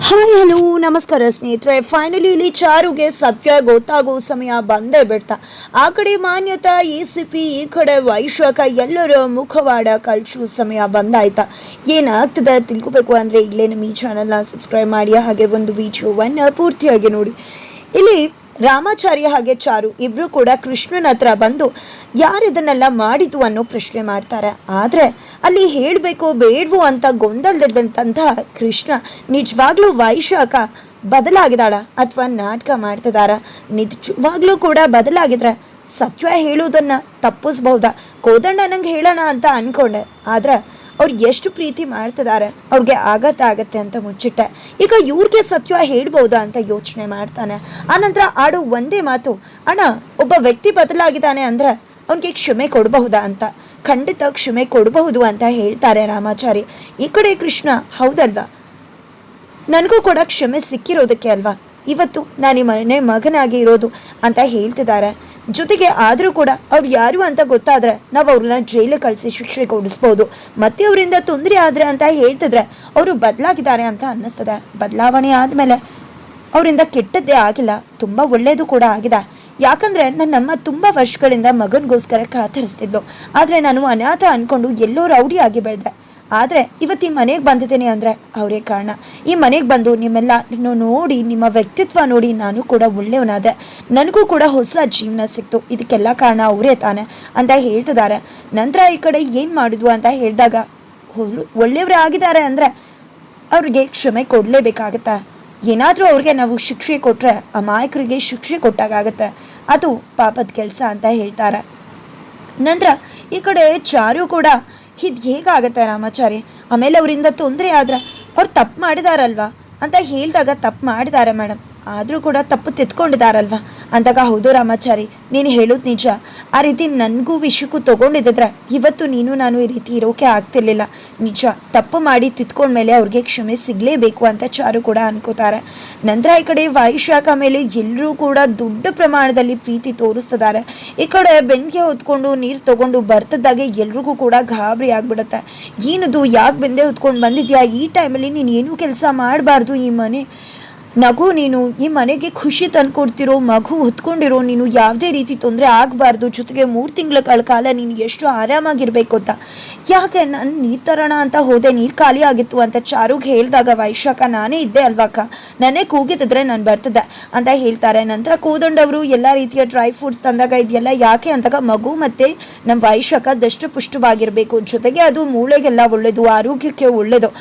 Hi hello ನಮಸ್ಕಾರ ಸ್ನೇಹಿತರೆ. Finally ಇಲ್ಲಿ ಚಾರುಗೆ ಸತ್ಯ ಗೊತ್ತಾಗೋ ಸಮಯ ಬಂದೇ ಬಿಡ್ತಾ. ಆ ಕಡೆ ಮಾನ್ಯತಾ ACP, ಈ ಕಡೆ ವೈಶಾಖ, ಎಲ್ಲರ ಮುಖವಾಡ ಕಳ್ಸೋ ಸಮಯ ಬಂದಾಯ್ತಾ. ಏನಾಗ್ತದೆ ತಿಳ್ಕೊಬೇಕು ಅಂದರೆ ಇಲ್ಲೇ ನಮ್ಮ ಈ ಚಾನಲ್ನ ಸಬ್ಸ್ಕ್ರೈಬ್ ಮಾಡಿ, ಹಾಗೆ ಒಂದು ವಿಡಿಯೋವನ್ನು ಪೂರ್ತಿಯಾಗಿ ನೋಡಿ. ಇಲ್ಲಿ ರಾಮಾಚಾರ್ಯ ಹಾಗೆ ಚಾರು ಇಬ್ರು ಕೂಡ ಕೃಷ್ಣನ ಹತ್ರ ಬಂದು ಯಾರಿದನ್ನೆಲ್ಲ ಮಾಡಿತು ಅನ್ನೋ ಪ್ರಶ್ನೆ ಮಾಡ್ತಾರೆ. ಆದರೆ ಅಲ್ಲಿ ಹೇಳಬೇಕು ಬೇಡವೋ ಅಂತ ಗೊಂದಲದಂತಹ ಕೃಷ್ಣ ನಿಜವಾಗ್ಲೂ ವೈಶಾಖ ಬದಲಾಗಿದ್ದಾಳ ಅಥವಾ ನಾಟಕ ಮಾಡ್ತಿದಾರ? ನಿಜವಾಗ್ಲೂ ಕೂಡ ಬದಲಾಗಿದ್ರೆ ಸತ್ಯ ಹೇಳೋದನ್ನ ತಪ್ಪಿಸ್ಬಹುದಾ? ಕೋದಂಡ ನಂಗೆ ಹೇಳೋಣ ಅಂತ ಅನ್ಕೊಂಡೆ, ಆದ್ರೆ ಅವ್ರು ಎಷ್ಟು ಪ್ರೀತಿ ಮಾಡ್ತಿದ್ದಾರೆ, ಅವ್ರಿಗೆ ಆಗತ್ತೆ ಅಂತ ಮುಚ್ಚಿಟ್ಟೆ. ಈಗ ಇವ್ರಿಗೆ ಸತ್ಯ ಹೇಳ್ಬೋದಾ ಅಂತ ಯೋಚನೆ ಮಾಡ್ತಾನೆ. ಆನಂತರ ಆಡೋ ಒಂದೇ ಮಾತು, ಅಣ್ಣ ಒಬ್ಬ ವ್ಯಕ್ತಿ ಬದಲಾಗಿದ್ದಾನೆ ಅಂದ್ರೆ ಅವ್ನಿಗೆ ಕ್ಷಮೆ ಕೊಡಬಹುದಾ ಅಂತ. ಖಂಡಿತ ಕ್ಷಮೆ ಕೊಡಬಹುದು ಅಂತ ಹೇಳ್ತಾರೆ ರಾಮಾಚಾರಿ. ಈ ಕಡೆ ಕೃಷ್ಣ, ಹೌದಲ್ವಾ, ನನಗೂ ಕೂಡ ಕ್ಷಮೆ ಸಿಕ್ಕಿರೋದಕ್ಕೆ ಅಲ್ವಾ ಇವತ್ತು ನಾನು ಈ ಮನೆ ಮಗನಾಗಿ ಇರೋದು ಅಂತ ಹೇಳ್ತಿದ್ದಾರೆ. ಜೊತೆಗೆ ಆದರೂ ಕೂಡ ಅವ್ರು ಯಾರು ಅಂತ ಗೊತ್ತಾದರೆ ನಾವು ಅವ್ರನ್ನ ಜೈಲಿಗೆ ಕಳಿಸಿ ಶಿಕ್ಷೆ ಕೊಡಿಸ್ಬೋದು. ಮತ್ತೆ ಅವರಿಂದ ತೊಂದರೆ ಆದರೆ ಅಂತ ಹೇಳ್ತಿದ್ರೆ ಅವರು ಬದಲಾಗಿದ್ದಾರೆ ಅಂತ ಅನ್ನಿಸ್ತದೆ. ಬದಲಾವಣೆ ಆದಮೇಲೆ ಅವರಿಂದ ಕೆಟ್ಟದ್ದೇ ಆಗಿಲ್ಲ, ತುಂಬ ಒಳ್ಳೆಯದು ಕೂಡ ಆಗಿದೆ. ಯಾಕಂದರೆ ನನ್ನಮ್ಮ ತುಂಬ ವರ್ಷಗಳಿಂದ ಮಗನಿಗೋಸ್ಕರ ಕಾತರಿಸ್ತಿದ್ಲು. ಆದರೆ ನಾನು ಅನಾಥ ಅಂದ್ಕೊಂಡು ಎಲ್ಲೋ ರೌಡಿ ಆಗಿ ಬೆಳೆದೆ. ಆದರೆ ಇವತ್ತು ಈ ಮನೆಗೆ ಬಂದಿದ್ದೀನಿ ಅಂದರೆ ಅವರೇ ಕಾರಣ. ಈ ಮನೆಗೆ ಬಂದು ನಿಮ್ಮೆಲ್ಲ ನೋಡಿ, ನಿಮ್ಮ ವ್ಯಕ್ತಿತ್ವ ನೋಡಿ ನಾನು ಕೂಡ ಒಳ್ಳೆಯವನಾದೆ, ನನಗೂ ಕೂಡ ಹೊಸ ಜೀವನ ಸಿಕ್ತು. ಇದಕ್ಕೆಲ್ಲ ಕಾರಣ ಅವರೇ ತಾನೆ ಅಂತ ಹೇಳ್ತಿದ್ದಾರೆ. ನಂತರ ಈ ಕಡೆ ಏನು ಮಾಡಿದ್ವು ಅಂತ ಹೇಳಿದಾಗ, ಒಳ್ಳೆಯವರೇ ಆಗಿದ್ದಾರೆ ಅಂದರೆ ಅವ್ರಿಗೆ ಕ್ಷಮೆ ಕೊಡಲೇಬೇಕಾಗತ್ತೆ. ಏನಾದರೂ ಅವ್ರಿಗೆ ನಾವು ಶಿಕ್ಷೆ ಕೊಟ್ಟರೆ ಅಮಾಯಕರಿಗೆ ಶಿಕ್ಷೆ ಕೊಟ್ಟಾಗತ್ತೆ, ಅದು ಪಾಪದ ಕೆಲಸ ಅಂತ ಹೇಳ್ತಾರೆ. ನಂತರ ಈ ಕಡೆ ಚಾರು ಕೂಡ, ಇದು ಹೇಗಾಗತ್ತೆ ರಾಮಾಚಾರಿ, ಆಮೇಲೆ ಅವರಿಂದ ತೊಂದರೆ ಆದ್ರೆ ಅವ್ರು ತಪ್ಪು ಮಾಡಿದಾರಲ್ವಾ ಅಂತ ಹೇಳಿದಾಗ, ತಪ್ಪು ಮಾಡಿದ್ದಾರೆ ಮೇಡಮ್, ಆದರೂ ಕೂಡ ತಪ್ಪು ತಿದ್ಕೊಂಡಿದ್ದಾರಲ್ವ ಅಂದಾಗ, ಹೌದು ರಾಮಾಚಾರಿ ನೀನು ಹೇಳೋದು ನಿಜ. ಆ ರೀತಿ ನನಗೂ ವಿಷಯಕ್ಕೂ ತೊಗೊಂಡಿದ್ದರೆ ಇವತ್ತು ನೀನು ನಾನು ಈ ರೀತಿ ಇರೋಕೆ ಆಗ್ತಿರ್ಲಿಲ್ಲ. ನಿಜ, ತಪ್ಪು ಮಾಡಿ ತಿದ್ಕೊಂಡ್ಮೇಲೆ ಅವ್ರಿಗೆ ಕ್ಷಮೆ ಸಿಗಲೇಬೇಕು ಅಂತ ಚಾರು ಕೂಡ ಅನ್ಕೋತಾರೆ. ನಂತರ ಈ ಕಡೆ ವೈಶಾಖ ಮೇಲೆ ಎಲ್ಲರೂ ಕೂಡ ದೊಡ್ಡ ಪ್ರಮಾಣದಲ್ಲಿ ಪ್ರೀತಿ ತೋರಿಸ್ತಿದ್ದಾರೆ. ಈ ಕಡೆ ಬೆಂಕಿ ಹೊತ್ಕೊಂಡು ನೀರು ತೊಗೊಂಡು ಬರ್ತದಾಗೆ ಎಲ್ರಿಗೂ ಕೂಡ ಗಾಬರಿ ಆಗ್ಬಿಡುತ್ತೆ. ಏನದು, ಯಾಕೆ ಬೆಂದೆ ಹೊತ್ಕೊಂಡು ಬಂದಿದ್ಯಾ ಈ ಟೈಮಲ್ಲಿ, ನೀನು ಏನೂ ಕೆಲಸ ಮಾಡಬಾರ್ದು, ಈ ಮನೆ ನಗು, ನೀನು ಈ ಮನೆಗೆ ಖುಷಿ ತಂದ್ಕೊಡ್ತಿರೋ ಮಗು ಹೊತ್ಕೊಂಡಿರೋ, ನೀನು ಯಾವುದೇ ರೀತಿ ತೊಂದರೆ ಆಗಬಾರ್ದು, ಜೊತೆಗೆ 3 ತಿಂಗಳ ಕಾಲ ನೀನು ಎಷ್ಟು ಆರಾಮಾಗಿರ್ಬೇಕು ಅಂತ. ಯಾಕೆ ನಾನು ನೀರು ತರೋಣ ಅಂತ ಹೋದೆ, ನೀರು ಖಾಲಿ ಆಗಿತ್ತು ಅಂತ ಚಾರುಗೆ ಹೇಳಿದಾಗ, ವೈಶಾಖ ನಾನೇ ಇದ್ದೆ ಅಲ್ವಾಕ, ನನ್ನೇ ಕೂಗಿದ್ರೆ ನಾನು ಬರ್ತಿದ್ದೆ ಅಂತ ಹೇಳ್ತಾರೆ. ನಂತರ ಕೋದಂಡವರು ಎಲ್ಲ ರೀತಿಯ ಡ್ರೈ ಫ್ರೂಟ್ಸ್ ತಂದಾಗ ಇದೆಲ್ಲ ಯಾಕೆ ಅಂದಾಗ, ಮಗು ಮತ್ತು ನಮ್ಮ ವೈಶಾಖ ದಷ್ಟಪುಷ್ಟವಾಗಿರಬೇಕು, ಜೊತೆಗೆ ಅದು ಮೂಳೆಗೆಲ್ಲ ಒಳ್ಳೆಯದು, ಆರೋಗ್ಯಕ್ಕೆ ಒಳ್ಳೆಯದು.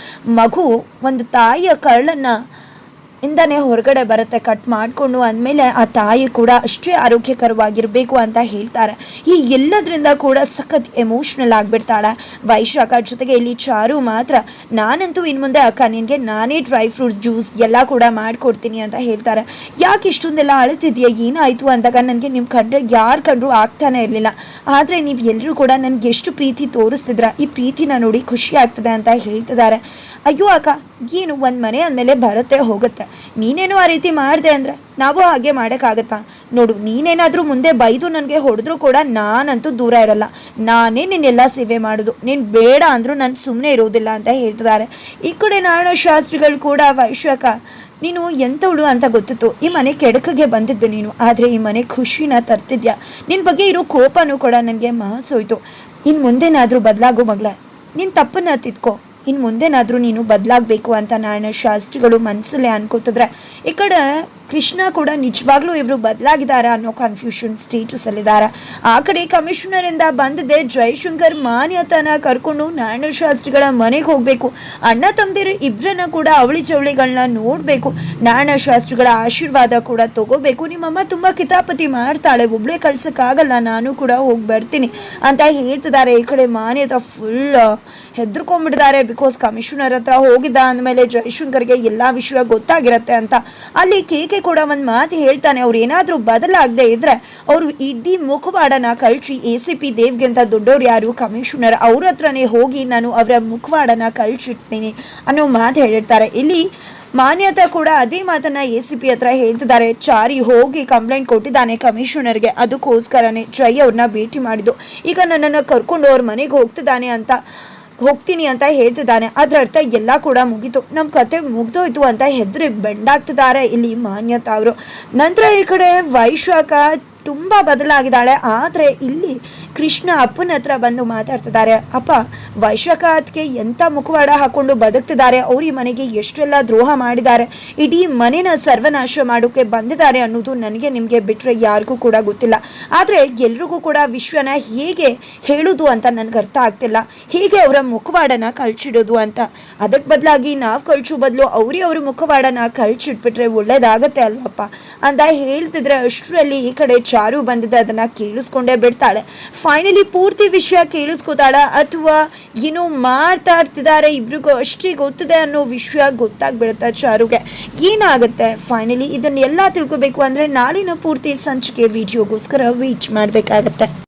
ಮಗು ಒಂದು ತಾಯಿಯ ಕರಳನ್ನು ಇಂದನೇ ಹೊರಗಡೆ ಬರುತ್ತೆ ಕಟ್ ಮಾಡಿಕೊಂಡು ಅಂದಮೇಲೆ ಆ ತಾಯಿ ಕೂಡ ಅಷ್ಟೇ ಆರೋಗ್ಯಕರವಾಗಿರಬೇಕು ಅಂತ ಹೇಳ್ತಾರೆ. ಈ ಎಲ್ಲದರಿಂದ ಕೂಡ ಸಖತ್ ಎಮೋಷ್ನಲ್ ಆಗಿಬಿಡ್ತಾಳೆ ವೈಶಾಖ. ಜೊತೆಗೆ ಇಲ್ಲಿ ಚಾರು ಮಾತ್ರ, ನಾನಂತೂ ಇನ್ನು ಮುಂದೆ ಅಕ್ಕ ನಿನಗೆ ನಾನೇ ಡ್ರೈ ಫ್ರೂಟ್ಸ್ ಜ್ಯೂಸ್ ಎಲ್ಲ ಕೂಡ ಮಾಡಿಕೊಡ್ತೀನಿ ಅಂತ ಹೇಳ್ತಾರೆ. ಯಾಕೆ ಇಷ್ಟೊಂದೆಲ್ಲ ಅಳುತ್ತಿದೆಯಾ, ಏನಾಯಿತು ಅಂದಾಗ, ನನಗೆ ನಿಮ್ಮ ಕಂಡ್ರೆ ಯಾರು ಕಂಡ್ರೂ ಆಗ್ತಾನೆ ಇರಲಿಲ್ಲ, ಆದರೆ ನೀವು ಎಲ್ಲರೂ ಕೂಡ ನನಗೆ ಎಷ್ಟು ಪ್ರೀತಿ ತೋರಿಸ್ತಿದ್ರ, ಈ ಪ್ರೀತಿನ ನೋಡಿ ಖುಷಿ ಆಗ್ತದೆ ಅಂತ ಹೇಳ್ತಿದ್ದಾರೆ. ಅಯ್ಯೋ ಅಕ್ಕ, ಏನು ಒಂದು ಮನೆ ಅಂದಮೇಲೆ ಬರುತ್ತೆ ಹೋಗುತ್ತೆ, ನೀನೇನೋ ಆ ರೀತಿ ಮಾಡಿದೆ ಅಂದರೆ ನಾವು ಹಾಗೆ ಮಾಡೋಕ್ಕಾಗತ್ತಾ? ನೋಡು, ನೀನೇನಾದರೂ ಮುಂದೆ ಬೈದು ನನಗೆ ಹೊಡೆದ್ರೂ ಕೂಡ ನಾನಂತೂ ದೂರ ಇರಲ್ಲ, ನಾನೇ ನಿನ್ನೆಲ್ಲ ಸೇವೆ ಮಾಡೋದು, ನೀನು ಬೇಡ ಅಂದರೂ ನಾನು ಸುಮ್ಮನೆ ಇರೋದಿಲ್ಲ ಅಂತ ಹೇಳ್ತಿದ್ದಾರೆ. ಈ ಕಡೆ ನಾರಾಯಣ ಶಾಸ್ತ್ರಿಗಳು ಕೂಡ, ವೈಶಾಖ ನೀನು ಎಂಥವಳು ಅಂತ ಗೊತ್ತಿತ್ತು, ಈ ಮನೆ ಕೆಡಕಿಗೆ ಬಂದಿದ್ದು ನೀನು, ಆದರೆ ಈ ಮನೆ ಖುಷಿನ ತರ್ತಿದ್ಯಾ, ನಿನ್ನ ಬಗ್ಗೆ ಇರೋ ಕೋಪನೂ ಕೂಡ ನನಗೆ ಮಹಸೋಯ್ತು. ಇನ್ನು ಮುಂದೆನಾದರೂ ಬದಲಾಗೋ ಮಗಳ, ನೀನು ತಪ್ಪನ್ನ ತಿದ್ಕೋ, ಇನ್ನು ಮುಂದೆನಾದರೂ ನೀನು ಬದಲಾಗಬೇಕು ಅಂತ ನಾರಾಯಣ ಶಾಸ್ತ್ರಿಗಳು ಮನಸ್ಸಲ್ಲೇ ಅನ್ಕೋತಿದ್ರೆ, ಈ ಕಡೆ ಕೃಷ್ಣ ಕೂಡ ನಿಜವಾಗ್ಲೂ ಇವರು ಬದಲಾಗಿದ್ದಾರೆ ಅನ್ನೋ ಕನ್ಫ್ಯೂಷನ್ ಸ್ಟೇಟಸಲ್ಲಿದ್ದಾರೆ. ಆ ಕಡೆ ಕಮಿಷನರಿಂದ ಬಂದಿದ್ದೆ ಜಯಶಂಕರ್ ಮಾನ್ಯತನ ಕರ್ಕೊಂಡು ನಾರಾಯಣ ಶಾಸ್ತ್ರಿಗಳ ಮನೆಗೆ ಹೋಗಬೇಕು, ಅಣ್ಣ ತಮ್ಮದಿರು ಇಬ್ಬರನ್ನ ಕೂಡ ಅವಳಿ ಜವಳಿಗಳನ್ನ ನೋಡಬೇಕು, ನಾರಾಯಣ ಶಾಸ್ತ್ರಿಗಳ ಆಶೀರ್ವಾದ ಕೂಡ ತಗೋಬೇಕು, ನಿಮ್ಮಮ್ಮ ತುಂಬ ಕಿತಾಪತಿ ಮಾಡ್ತಾಳೆ, ಒಬ್ಬಳೇ ಕಳ್ಸೋಕ್ಕಾಗಲ್ಲ, ನಾನು ಕೂಡ ಹೋಗಿ ಬರ್ತೀನಿ ಅಂತ ಹೇಳ್ತಿದ್ದಾರೆ. ಈ ಕಡೆ ಮಾನ್ಯತ ಫುಲ್ ಹೆದರ್ಕೊಂಡ್ಬಿಟ್ಟಿದ್ದಾರೆ, ಬಿಕಾಸ್ ಕಮಿಷನರ್ ಹತ್ರ ಹೋಗಿದ್ದ ಅಂದಮೇಲೆ ಜಯಶಂಕರ್ಗೆ ಎಲ್ಲ ವಿಷಯ ಗೊತ್ತಾಗಿರತ್ತೆ ಅಂತ. ಅಲ್ಲಿ ಕೇಕೆ ಕೂಡ ಒಂದು ಮಾತು ಹೇಳ್ತಾನೆ, ಅವ್ರು ಏನಾದರೂ ಬದಲಾಗದೆ ಇದ್ರೆ ಅವರು ಇಡೀ ಮುಖವಾಡನ ಕಳ್ಸಿ, ACP ದೇವ್ಗಿಂತ ದೊಡ್ಡವ್ರು ಯಾರು, ಕಮಿಷನರ್, ಅವ್ರ ಹತ್ರನೇ ಹೋಗಿ ನಾನು ಅವರ ಮುಖವಾಡನ ಕಳ್ಸಿಡ್ತೀನಿ ಅನ್ನೋ ಮಾತು ಹೇಳಿರ್ತಾರೆ. ಇಲ್ಲಿ ಮಾನ್ಯತಾ ಕೂಡ ಅದೇ ಮಾತನ್ನ ACP ಹತ್ರ ಹೇಳ್ತಿದ್ದಾರೆ. ಚಾರಿ ಹೋಗಿ ಕಂಪ್ಲೇಂಟ್ ಕೊಟ್ಟಿದ್ದಾನೆ ಕಮಿಷನರ್ಗೆ, ಅದಕ್ಕೋಸ್ಕರನೇ ಜೈ ಅವ್ರನ್ನ ಭೇಟಿ ಮಾಡಿದ್ದು, ಈಗ ನನ್ನನ್ನು ಕರ್ಕೊಂಡು ಅವ್ರ ಮನೆಗೆ ಹೋಗ್ತಿದ್ದಾನೆ ಅಂತ ಹೋಗ್ತೀನಿ ಅಂತ ಹೇಳ್ತಿದ್ದಾನೆ. ಅದ್ರ ಅರ್ಥ ಎಲ್ಲ ಕೂಡ ಮುಗೀತು, ನಮ್ಮ ಕತೆ ಮುಗ್ದೋಯ್ತು ಅಂತ ಹೆದರಿ ಬೆಂಡಾಗ್ತಿದ್ದಾರೆ ಇಲ್ಲಿ ಮಾನ್ಯತಾ ಅವರು. ನಂತರ ಈ ಕಡೆ ವೈಶ್ವಕ ತುಂಬ ಬದಲಾಗಿದ್ದಾಳೆ. ಆದರೆ ಇಲ್ಲಿ ಕೃಷ್ಣ ಅಪ್ಪನ ಹತ್ರ ಬಂದು ಮಾತಾಡ್ತಿದ್ದಾರೆ. ಅಪ್ಪ, ವೈಶ್ವಕ ಅದಕ್ಕೆ ಎಂಥ ಮುಖವಾಡ ಹಾಕೊಂಡು ಬದುಕ್ತಿದ್ದಾರೆ, ಅವ್ರ ಈ ಮನೆಗೆ ಎಷ್ಟೆಲ್ಲ ದ್ರೋಹ ಮಾಡಿದ್ದಾರೆ, ಇಡೀ ಮನೆನ ಸರ್ವನಾಶ ಮಾಡೋಕ್ಕೆ ಬಂದಿದ್ದಾರೆ ಅನ್ನೋದು ನನಗೆ ನಿಮಗೆ ಬಿಟ್ಟರೆ ಯಾರಿಗೂ ಕೂಡ ಗೊತ್ತಿಲ್ಲ. ಆದರೆ ಎಲ್ರಿಗೂ ಕೂಡ ವಿಶ್ವನ ಹೇಗೆ ಹೇಳೋದು ಅಂತ ನನಗೆ ಅರ್ಥ ಆಗ್ತಿಲ್ಲ, ಹೇಗೆ ಅವರ ಮುಖವಾಡನ ಕಳ್ಚಿಡೋದು ಅಂತ. ಅದಕ್ಕೆ ಬದಲಾಗಿ ನಾವು ಕಳ್ಸೋ ಬದಲು ಅವ್ರ ಮುಖವಾಡನ ಕಳ್ಚಿಟ್ಬಿಟ್ರೆ ಒಳ್ಳೇದಾಗತ್ತೆ ಅಲ್ವಪ್ಪ ಅಂತ ಹೇಳ್ತಿದ್ರೆ ಅಷ್ಟರಲ್ಲಿ ಈ ಕಡೆ ಚಾರು ಬಂದಿದ್ದೆ, ಅದನ್ನ ಕೇಳಿಸ್ಕೊಂಡೇ ಬಿಡ್ತಾಳೆ. ಫೈನಲಿ ಪೂರ್ತಿ ವಿಷಯ ಕೇಳಿಸ್ಕೊತಾಳ ಅಥವಾ ಏನೋ ಮಾಡ್ತಾ ಇರ್ತಿದ್ದಾರೆ ಇಬ್ರಿಗೂ ಅಷ್ಟೇ ಗೊತ್ತಿದೆ ಅನ್ನೋ ವಿಷಯ ಗೊತ್ತಾಗ್ಬಿಡುತ್ತೆ ಚಾರುಗೆ. ಏನಾಗುತ್ತೆ ಫೈನಲಿ ಇದನ್ನೆಲ್ಲ ತಿಳ್ಕೊಬೇಕು ಅಂದ್ರೆ ನಾಳಿನ ಪೂರ್ತಿ ಸಂಚಿಕೆ ವಿಡಿಯೋಗೋಸ್ಕರ ವೇಟ್ ಮಾಡಬೇಕಾಗತ್ತೆ.